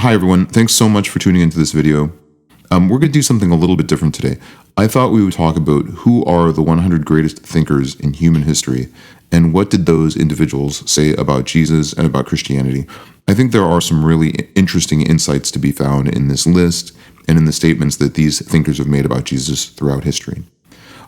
Hi everyone, thanks so much for tuning into this video. We're going to do something a little bit different today. I thought we would talk about who are the 100 greatest thinkers in human history and what did those individuals say about Jesus and about Christianity. I think there are some really interesting insights to be found in this list and in the statements that these thinkers have made about Jesus throughout history.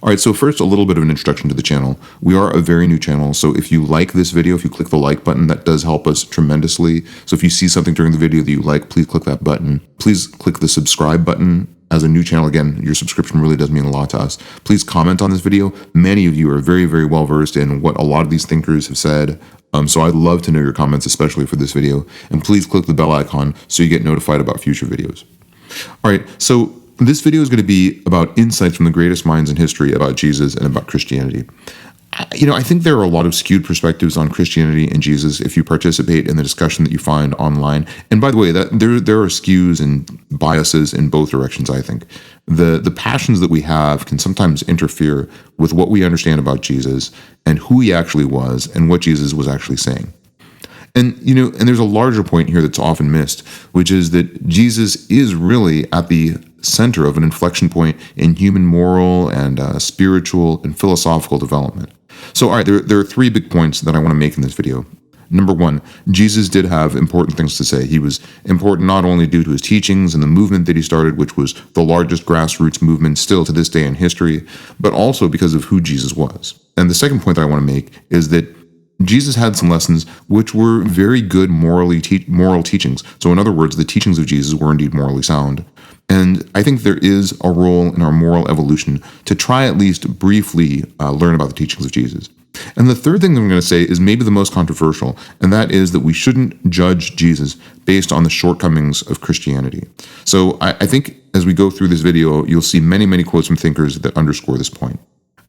All right, so first, a little bit of an introduction to the channel. We are a very new channel, so if you like this video, if you click the like button, that does help us tremendously. So if you see something during the video that you like, please click that button. Please click the subscribe button. As a new channel, again, your subscription really does mean a lot to us. Please comment on this video. Many of you are very, very well versed in what a lot of these thinkers have said. So I'd love to know your comments, especially for this video. And please click the bell icon so you get notified about future videos. All right, so this video is going to be about insights from the greatest minds in history about Jesus and about Christianity. I think there are a lot of skewed perspectives on Christianity and Jesus if you participate in the discussion that you find online. And by the way, that there are skews and biases in both directions, I think. The passions that we have can sometimes interfere with what we understand about Jesus and who he actually was and what Jesus was actually saying. And there's a larger point here that's often missed, which is that Jesus is really at the center of an inflection point in human moral and spiritual and philosophical development. So, all right, there are three big points that I want to make in this video. Number one, Jesus did have important things to say. He was important not only due to his teachings and the movement that he started, which was the largest grassroots movement still to this day in history, but also because of who Jesus was. And the second point that I want to make is that Jesus had some lessons which were very good moral teachings. So in other words, the teachings of Jesus were indeed morally sound. And I think there is a role in our moral evolution to try at least briefly learn about the teachings of Jesus. And the third thing that I'm going to say is maybe the most controversial, and that is that we shouldn't judge Jesus based on the shortcomings of Christianity. So I think as we go through this video, you'll see many, many quotes from thinkers that underscore this point.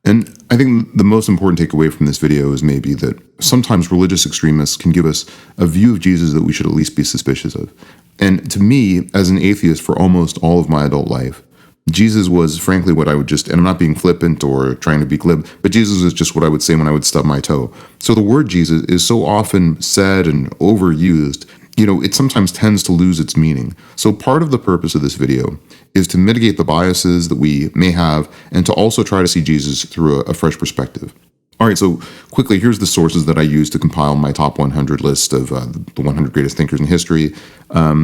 And I think the most important takeaway from this video is maybe that sometimes religious extremists can give us a view of Jesus that we should at least be suspicious of. And to me, as an atheist for almost all of my adult life, Jesus was frankly what I would just, and I'm not being flippant or trying to be glib, but Jesus is just what I would say when I would stub my toe. So the word Jesus is so often said and overused, it sometimes tends to lose its meaning. So part of the purpose of this video is to mitigate the biases that we may have and to also try to see Jesus through a fresh perspective. All right, so quickly, here's the sources that I used to compile my top 100 list of the 100 greatest thinkers in history.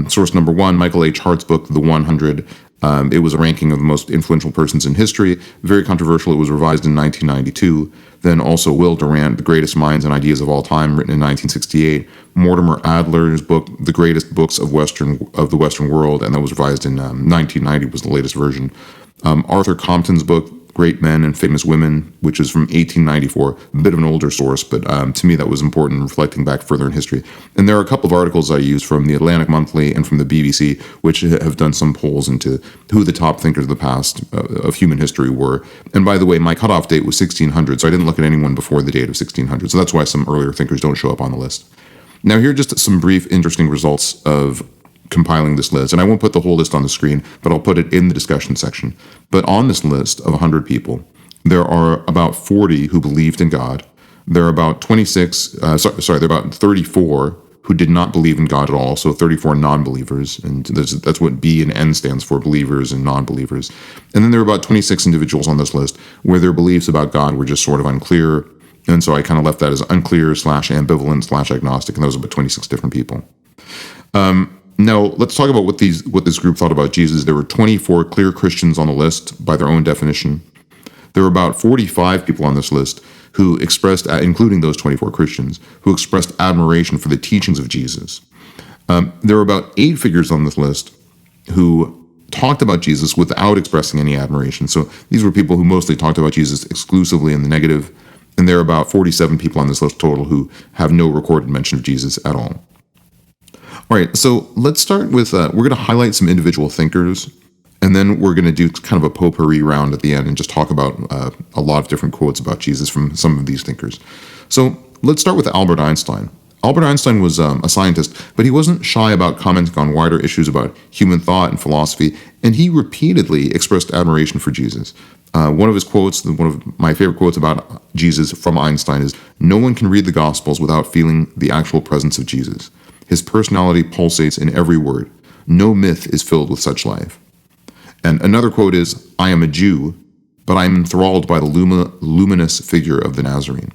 Source number one, Michael H. Hart's book, The 100. It was a ranking of the most influential persons in history. Very controversial. It was revised in 1992. Then also Will Durant, The Greatest Minds and Ideas of All Time, written in 1968. Mortimer Adler's book, The Greatest Books of the Western World, and that was revised in 1990, was the latest version. Arthur Compton's book, Great Men and Famous Women, which is from 1894, a bit of an older source, but to me that was important, reflecting back further in history. And there are a couple of articles I use from the Atlantic Monthly and from the BBC, which have done some polls into who the top thinkers of the past of human history were. And by the way, my cutoff date was 1600, so I didn't look at anyone before the date of 1600, so that's why some earlier thinkers don't show up on the list. Now here are just some brief, interesting results of compiling this list, and I won't put the whole list on the screen, but I'll put it in the discussion section. But on this list of 100 people, there are about 40 who believed in God. There are about there are about 34 who did not believe in God at all, so 34 non-believers, and that's what B and N stands for, believers and non-believers. And then there are about 26 individuals on this list where their beliefs about God were just sort of unclear, and so I kind of left that as unclear / ambivalent / agnostic, and those are about 26 different people. Now, let's talk about what this group thought about Jesus. There were 24 clear Christians on the list by their own definition. There were about 45 people on this list who expressed, including those 24 Christians, who expressed admiration for the teachings of Jesus. There were about 8 figures on this list who talked about Jesus without expressing any admiration. So these were people who mostly talked about Jesus exclusively in the negative. And there are about 47 people on this list total who have no recorded mention of Jesus at all. All right, so let's start with, we're going to highlight some individual thinkers, and then we're going to do kind of a potpourri round at the end and just talk about a lot of different quotes about Jesus from some of these thinkers. So let's start with Albert Einstein. Albert Einstein was a scientist, but he wasn't shy about commenting on wider issues about human thought and philosophy, and he repeatedly expressed admiration for Jesus. One of his quotes, one of my favorite quotes about Jesus from Einstein is, "No one can read the Gospels without feeling the actual presence of Jesus. His personality pulsates in every word. No myth is filled with such life. And another quote is, I am a Jew, but I am enthralled by the luminous figure of the Nazarene.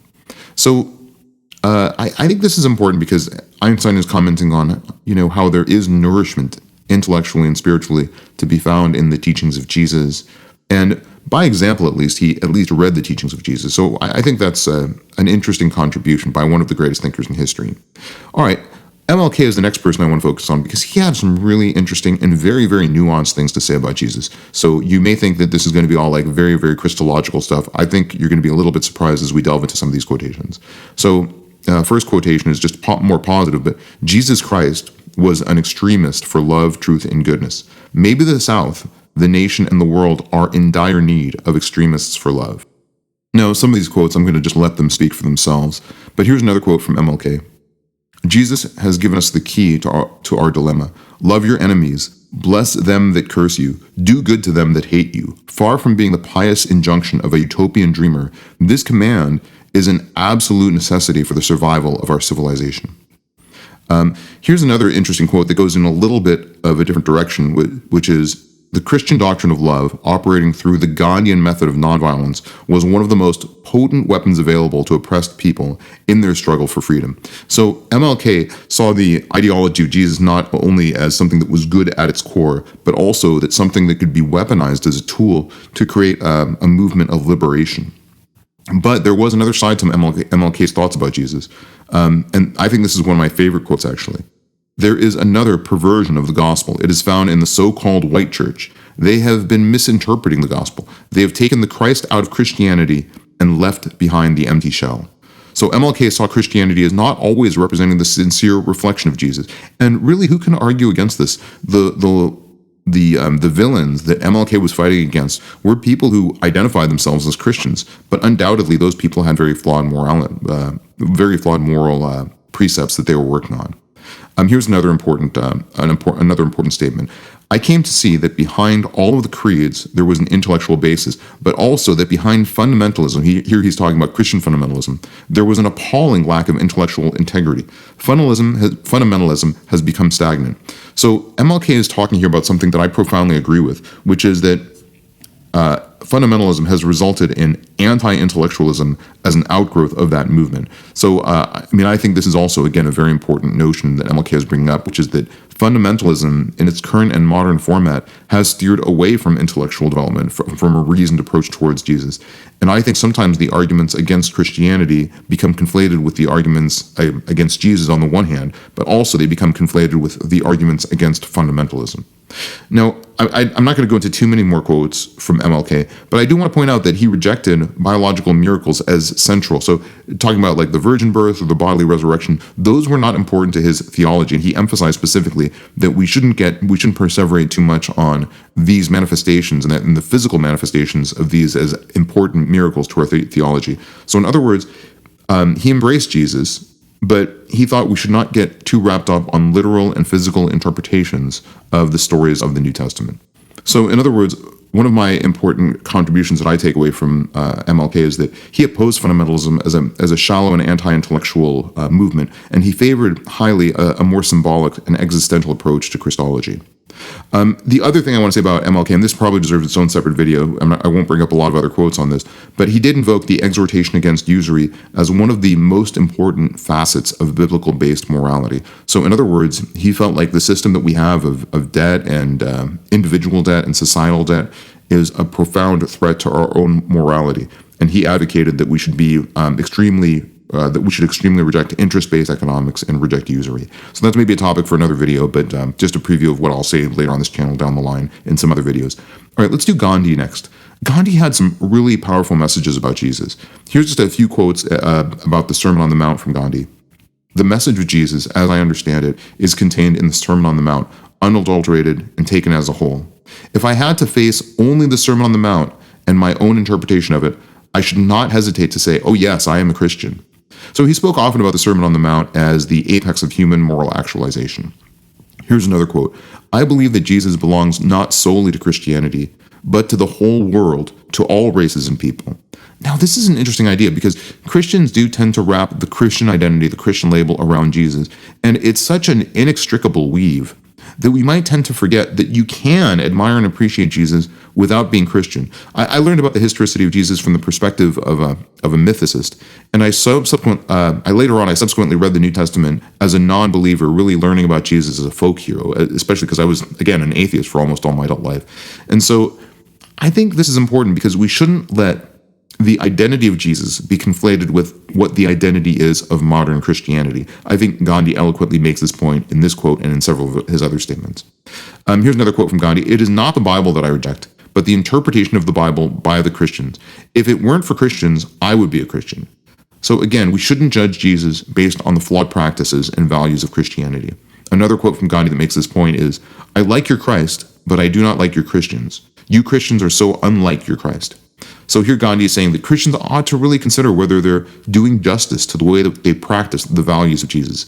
So I think this is important because Einstein is commenting on, how there is nourishment intellectually and spiritually to be found in the teachings of Jesus. And by example, at least, he at least read the teachings of Jesus. So I think that's an interesting contribution by one of the greatest thinkers in history. All right, MLK is the next person I want to focus on because he had some really interesting and very, very nuanced things to say about Jesus. So you may think that this is going to be all like very, very Christological stuff. I think you're going to be a little bit surprised as we delve into some of these quotations. So first quotation is just more positive, but Jesus Christ was an extremist for love, truth, and goodness. Maybe the South, the nation, and the world are in dire need of extremists for love. Now, some of these quotes, I'm going to just let them speak for themselves. But here's another quote from MLK. Jesus has given us the key to our dilemma. Love your enemies. Bless them that curse you. Do good to them that hate you. Far from being the pious injunction of a utopian dreamer, this command is an absolute necessity for the survival of our civilization. Here's another interesting quote that goes in a little bit of a different direction, which is, the Christian doctrine of love, operating through the Gandhian method of nonviolence, was one of the most potent weapons available to oppressed people in their struggle for freedom. So MLK saw the ideology of Jesus not only as something that was good at its core, but also that something that could be weaponized as a tool to create a movement of liberation. But there was another side to MLK's thoughts about Jesus. And I think this is one of my favorite quotes, actually. There is another perversion of the gospel. It is found in the so-called white church. They have been misinterpreting the gospel. They have taken the Christ out of Christianity and left behind the empty shell. So MLK saw Christianity as not always representing the sincere reflection of Jesus. And really, who can argue against this? The villains that MLK was fighting against were people who identified themselves as Christians, but undoubtedly those people had very flawed moral precepts that they were working on. Here's another important statement. I came to see that behind all of the creeds, there was an intellectual basis, but also that behind fundamentalism, here he's talking about Christian fundamentalism, there was an appalling lack of intellectual integrity. Fundamentalism has become stagnant. So MLK is talking here about something that I profoundly agree with, which is that fundamentalism has resulted in anti-intellectualism as an outgrowth of that movement. So, I think this is also, again, a very important notion that MLK is bringing up, which is that fundamentalism in its current and modern format has steered away from intellectual development, from a reasoned approach towards Jesus. And I think sometimes the arguments against Christianity become conflated with the arguments against Jesus on the one hand, but also they become conflated with the arguments against fundamentalism. Now, I'm not going to go into too many more quotes from MLK, but I do want to point out that he rejected biological miracles as central. So talking about like the virgin birth or the bodily resurrection, those were not important to his theology. And he emphasized specifically that we shouldn't perseverate too much on these manifestations and the physical manifestations of these as important miracles to our theology. So in other words, he embraced Jesus, but he thought we should not get too wrapped up on literal and physical interpretations of the stories of the New Testament. So in other words, one of my important contributions that I take away from MLK is that he opposed fundamentalism as a shallow and anti-intellectual movement, and he favored highly a more symbolic and existential approach to Christology. The other thing I want to say about MLK, and this probably deserves its own separate video, I won't bring up a lot of other quotes on this, but he did invoke the exhortation against usury as one of the most important facets of biblical-based morality. So in other words, he felt like the system that we have of debt and individual debt and societal debt is a profound threat to our own morality. And he advocated that we should be extremely reject interest-based economics and reject usury. So that's maybe a topic for another video, but just a preview of what I'll say later on this channel down the line in some other videos. All right, let's do Gandhi next. Gandhi had some really powerful messages about Jesus. Here's just a few quotes about the Sermon on the Mount from Gandhi. The message of Jesus, as I understand it, is contained in the Sermon on the Mount, unadulterated and taken as a whole. If I had to face only the Sermon on the Mount and my own interpretation of it, I should not hesitate to say, oh yes, I am a Christian. So he spoke often about the Sermon on the Mount as the apex of human moral actualization. Here's another quote. I believe that Jesus belongs not solely to Christianity, but to the whole world, to all races and people. Now, this is an interesting idea because Christians do tend to wrap the Christian identity, the Christian label around Jesus, and it's such an inextricable weave that we might tend to forget that you can admire and appreciate Jesus without being Christian. I learned about the historicity of Jesus from the perspective of a mythicist, and I subsequently read the New Testament as a non-believer, really learning about Jesus as a folk hero, especially because I was, again, an atheist for almost all my adult life. And so I think this is important because we shouldn't let the identity of Jesus be conflated with what the identity is of modern Christianity. I think Gandhi eloquently makes this point in this quote and in several of his other statements. Here's another quote from Gandhi. "It is not the Bible that I reject, but the interpretation of the Bible by the Christians. If it weren't for Christians, I would be a Christian." So again, we shouldn't judge Jesus based on the flawed practices and values of Christianity. Another quote from Gandhi that makes this point is, "I like your Christ, but I do not like your Christians. You Christians are so unlike your Christ." So here Gandhi is saying that Christians ought to really consider whether they're doing justice to the way that they practice the values of Jesus.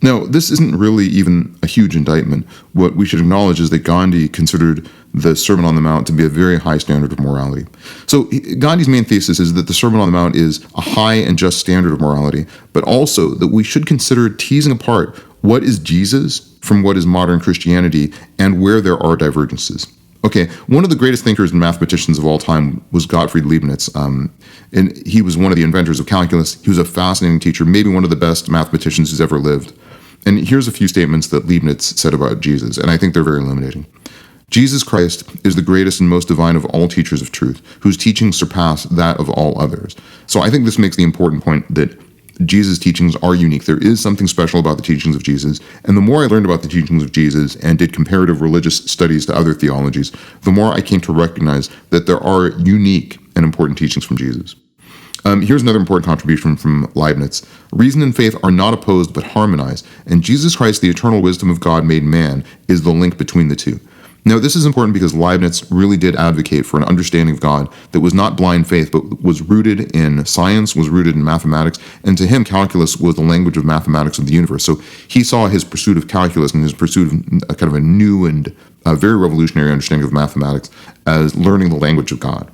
Now, this isn't really even a huge indictment. What we should acknowledge is that Gandhi considered the Sermon on the Mount to be a very high standard of morality. So Gandhi's main thesis is that the Sermon on the Mount is a high and just standard of morality, but also that we should consider teasing apart what is Jesus from what is modern Christianity and where there are divergences. Okay, one of the greatest thinkers and mathematicians of all time was Gottfried Leibniz, and he was one of the inventors of calculus. He was a fascinating teacher, maybe one of the best mathematicians who's ever lived. And here's a few statements that Leibniz said about Jesus, and I think they're very illuminating. "Jesus Christ is the greatest and most divine of all teachers of truth, whose teachings surpass that of all others." So I think this makes the important point that Jesus' teachings are unique. There is something special about the teachings of Jesus, and the more I learned about the teachings of Jesus and did comparative religious studies to other theologies, the more I came to recognize that there are unique and important teachings from Jesus. Here's another important contribution from Leibniz. "Reason and faith are not opposed but harmonize, and Jesus Christ, the eternal wisdom of God made man, is the link between the two." Now, this is important because Leibniz really did advocate for an understanding of God that was not blind faith, but was rooted in science, was rooted in mathematics, and to him, calculus was the language of mathematics of the universe. So he saw his pursuit of calculus and his pursuit of a kind of a new and very revolutionary understanding of mathematics as learning the language of God.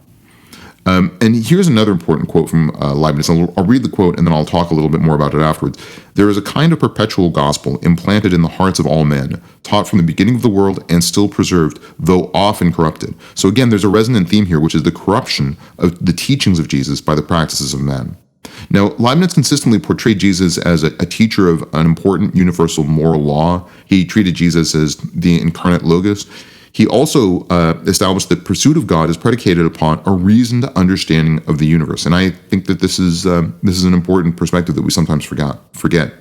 And here's another important quote from Leibniz. I'll read the quote and then I'll talk a little bit more about it afterwards. "There is a kind of perpetual gospel implanted in the hearts of all men, taught from the beginning of the world and still preserved, though often corrupted." So again, there's a resonant theme here, which is the corruption of the teachings of Jesus by the practices of men. Now, Leibniz consistently portrayed Jesus as a teacher of an important universal moral law. He treated Jesus as the incarnate logos. He also established that pursuit of God is predicated upon a reasoned understanding of the universe, and I think that this is an important perspective that we sometimes forget.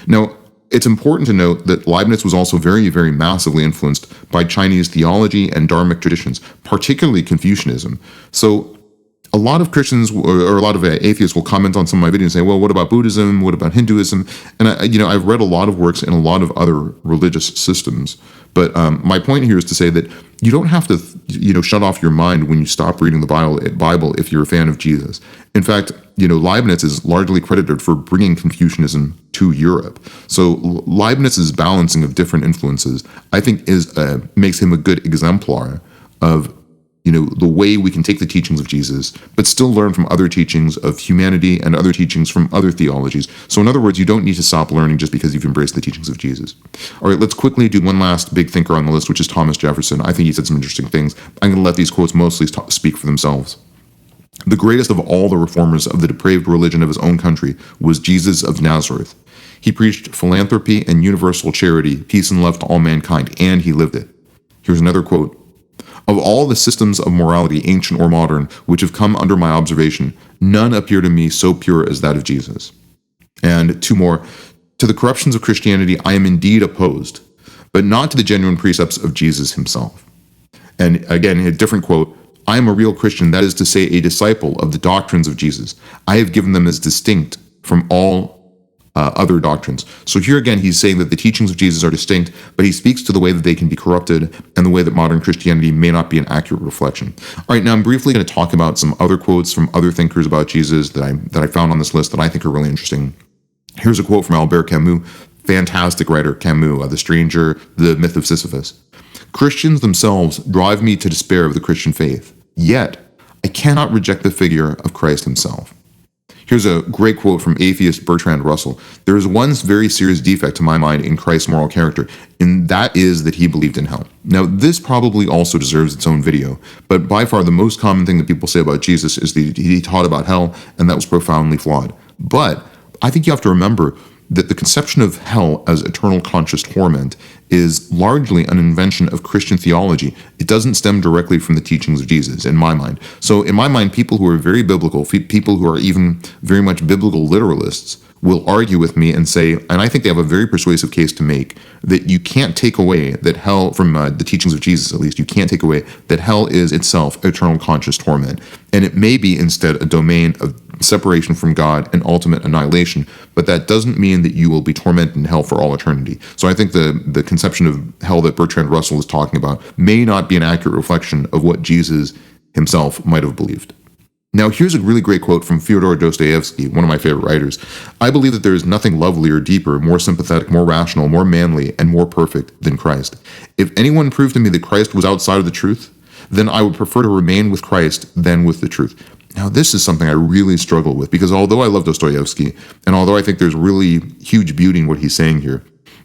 Now, it's important to note that Leibniz was also very, very massively influenced by Chinese theology and Dharmic traditions, particularly Confucianism. So a lot of Christians or a lot of atheists will comment on some of my videos and say, well, what about Buddhism? What about Hinduism? And I've read a lot of works in a lot of other religious systems. But my point here is to say that you don't have to, shut off your mind when you stop reading the Bible if you're a fan of Jesus. In fact, Leibniz is largely credited for bringing Confucianism to Europe. So Leibniz's balancing of different influences, I think, makes him a good exemplar of the way we can take the teachings of Jesus, but still learn from other teachings of humanity and other teachings from other theologies. So in other words, you don't need to stop learning just because you've embraced the teachings of Jesus. All right, let's quickly do one last big thinker on the list, which is Thomas Jefferson. I think he said some interesting things. I'm going to let these quotes mostly speak for themselves. "The greatest of all the reformers of the depraved religion of his own country was Jesus of Nazareth. He preached philanthropy and universal charity, peace and love to all mankind, and he lived it." Here's another quote. "Of all the systems of morality, ancient or modern, which have come under my observation, none appear to me so pure as that of Jesus." And two more. "To the corruptions of Christianity I am indeed opposed, but not to the genuine precepts of Jesus himself." And again, a different quote. "I am a real Christian, that is to say, a disciple of the doctrines of Jesus. I have given them as distinct from all other doctrines." So here again, he's saying that the teachings of Jesus are distinct, but he speaks to the way that they can be corrupted and the way that modern Christianity may not be an accurate reflection. All right, now I'm briefly going to talk about some other quotes from other thinkers about Jesus that I found on this list that I think are really interesting. Here's a quote from Albert Camus, fantastic writer Camus, The Stranger, The Myth of Sisyphus. "Christians themselves drive me to despair of the Christian faith, yet I cannot reject the figure of Christ himself." Here's a great quote from atheist Bertrand Russell. There is one very serious defect to my mind in Christ's moral character, and that is that he believed in hell. Now, this probably also deserves its own video, but by far the most common thing that people say about Jesus is that he taught about hell, and that was profoundly flawed. But I think you have to remember that the conception of hell as eternal conscious torment is largely an invention of Christian theology. It doesn't stem directly from the teachings of Jesus, in my mind. So in my mind, people who are very biblical, people who are even very much biblical literalists, will argue with me and say, and I think they have a very persuasive case to make, that you can't take away that hell, from the teachings of Jesus at least, you can't take away that hell is itself eternal conscious torment. And it may be instead a domain of separation from God and ultimate annihilation, but that doesn't mean that you will be tormented in hell for all eternity. So I think the conception of hell that Bertrand Russell is talking about may not be an accurate reflection of what Jesus himself might have believed. Now, here's a really great quote from Fyodor Dostoevsky, one of my favorite writers. I believe that there is nothing lovelier, deeper, more sympathetic, more rational, more manly, and more perfect than Christ. If anyone proved to me that Christ was outside of the truth, then I would prefer to remain with Christ than with the truth. Now, this is something I really struggle with, because although I love Dostoevsky, and although I think there's really huge beauty in what he's saying here,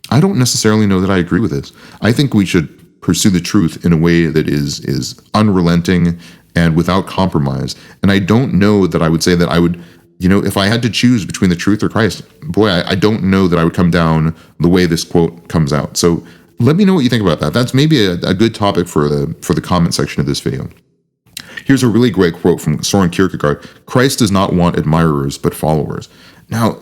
I don't necessarily know that I agree with this. I think we should pursue the truth in a way that is unrelenting and without compromise. And I don't know that I would say that I would, if I had to choose between the truth or Christ, boy, I don't know that I would come down the way this quote comes out. So let me know what you think about that. That's maybe a good topic for the comment section of this video. Here's a really great quote from Soren Kierkegaard. Christ does not want admirers, but followers. Now,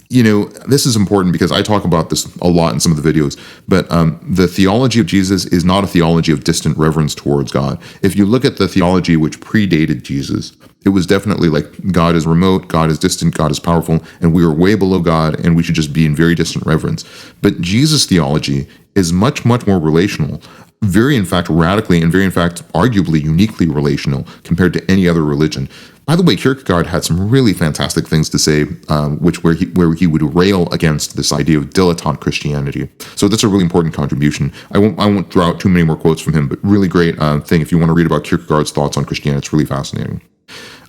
this is important because I talk about this a lot in some of the videos, but the theology of Jesus is not a theology of distant reverence towards God. If you look at the theology which predated Jesus, it was definitely like God is remote, God is distant, God is powerful, and we are way below God, and we should just be in very distant reverence. But Jesus' theology is much, much more relational, very, in fact, radically, and very, in fact, arguably uniquely relational compared to any other religion. By the way, Kierkegaard had some really fantastic things to say, where he would rail against this idea of dilettante Christianity. So that's a really important contribution. I won't throw out too many more quotes from him, but really great thing if you want to read about Kierkegaard's thoughts on Christianity. It's really fascinating.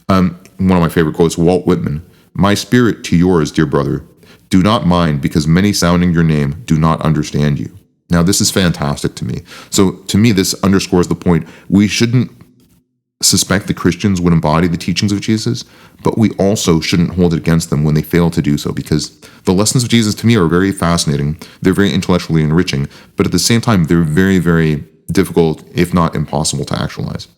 One of my favorite quotes, Walt Whitman: "My spirit to yours, dear brother, do not mind, because many sounding your name do not understand you." Now, this is fantastic to me. So to me, this underscores the point. We shouldn't suspect that Christians would embody the teachings of Jesus, but we also shouldn't hold it against them when they fail to do so, because the lessons of Jesus to me are very fascinating. They're very intellectually enriching, but at the same time, they're very, very difficult, if not impossible, to actualize.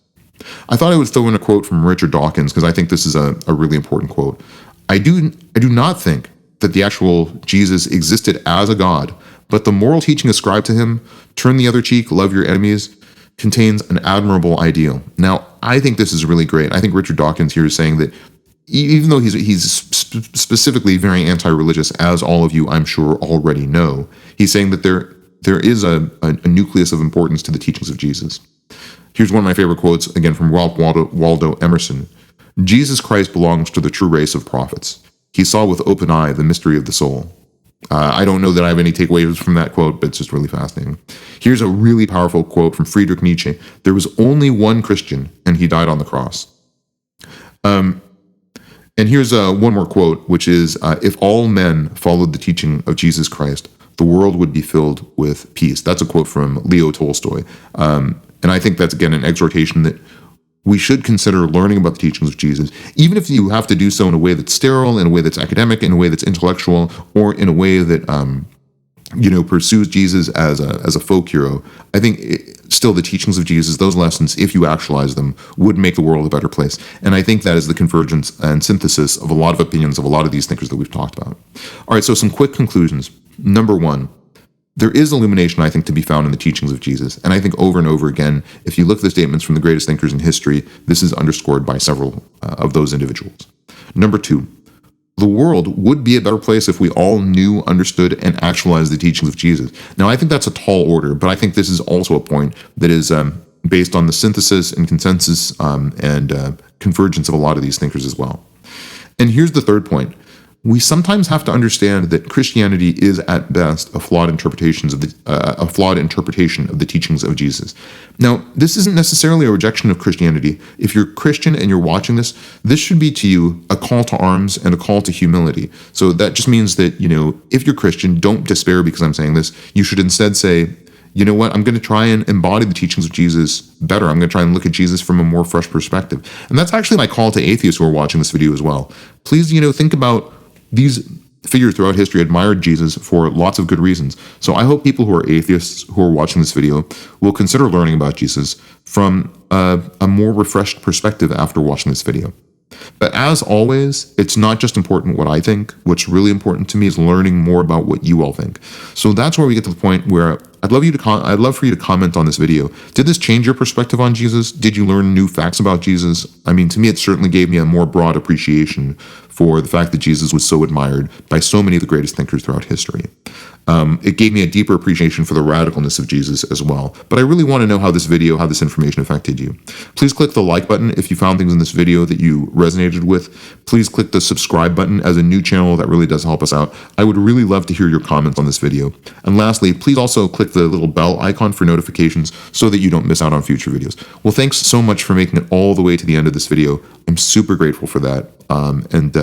I thought I would throw in a quote from Richard Dawkins, because I think this is a really important quote. I do not think that the actual Jesus existed as a God, but the moral teaching ascribed to him, turn the other cheek, love your enemies, contains an admirable ideal. Now, I think this is really great. I think Richard Dawkins here is saying that even though he's specifically very anti-religious, as all of you, I'm sure, already know, he's saying that there is a nucleus of importance to the teachings of Jesus. Here's one of my favorite quotes, again, from Ralph Waldo Emerson. "Jesus Christ belongs to the true race of prophets. He saw with open eye the mystery of the soul." I don't know that I have any takeaways from that quote, but it's just really fascinating. Here's a really powerful quote from Friedrich Nietzsche. "There was only one Christian, and he died on the cross." And here's one more quote, which is, "If all men followed the teaching of Jesus Christ, the world would be filled with peace." That's a quote from Leo Tolstoy. And I think that's, again, an exhortation that we should consider learning about the teachings of Jesus, even if you have to do so in a way that's sterile, in a way that's academic, in a way that's intellectual, or in a way that pursues Jesus as a folk hero. I think still the teachings of Jesus, those lessons, if you actualize them, would make the world a better place. And I think that is the convergence and synthesis of a lot of opinions of a lot of these thinkers that we've talked about. All right, so some quick conclusions. Number one, there is illumination, I think, to be found in the teachings of Jesus. And I think over and over again, if you look at the statements from the greatest thinkers in history, this is underscored by several of those individuals. Number two, the world would be a better place if we all knew, understood, and actualized the teachings of Jesus. Now, I think that's a tall order, but I think this is also a point that is based on the synthesis and consensus and convergence of a lot of these thinkers as well. And here's the third point. we sometimes have to understand that Christianity is at best a flawed interpretation of the teachings of Jesus. Now, this isn't necessarily a rejection of Christianity. If you're Christian and you're watching this, this should be to you a call to arms and a call to humility. So that just means that, if you're Christian, don't despair because I'm saying this. You should instead say, you know what, I'm going to try and embody the teachings of Jesus better. I'm going to try and look at Jesus from a more fresh perspective. And that's actually my call to atheists who are watching this video as well. Please, think about these figures throughout history admired Jesus for lots of good reasons. So I hope people who are atheists who are watching this video will consider learning about Jesus from a more refreshed perspective after watching this video. But as always, it's not just important what I think. What's really important to me is learning more about what you all think. So that's where we get to the point where I'd love for you to comment on this video. Did this change your perspective on Jesus? Did you learn new facts about Jesus? I mean, to me, it certainly gave me a more broad appreciation for the fact that Jesus was so admired by so many of the greatest thinkers throughout history. It gave me a deeper appreciation for the radicalness of Jesus as well. But I really want to know how this information affected you. Please click the like button if you found things in this video that you resonated with. Please click the subscribe button as a new channel. That really does help us out. I would really love to hear your comments on this video. And lastly, please also click the little bell icon for notifications so that you don't miss out on future videos. Well, thanks so much for making it all the way to the end of this video. I'm super grateful for that. And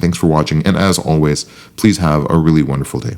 thanks for watching. And as always, please have a really wonderful day.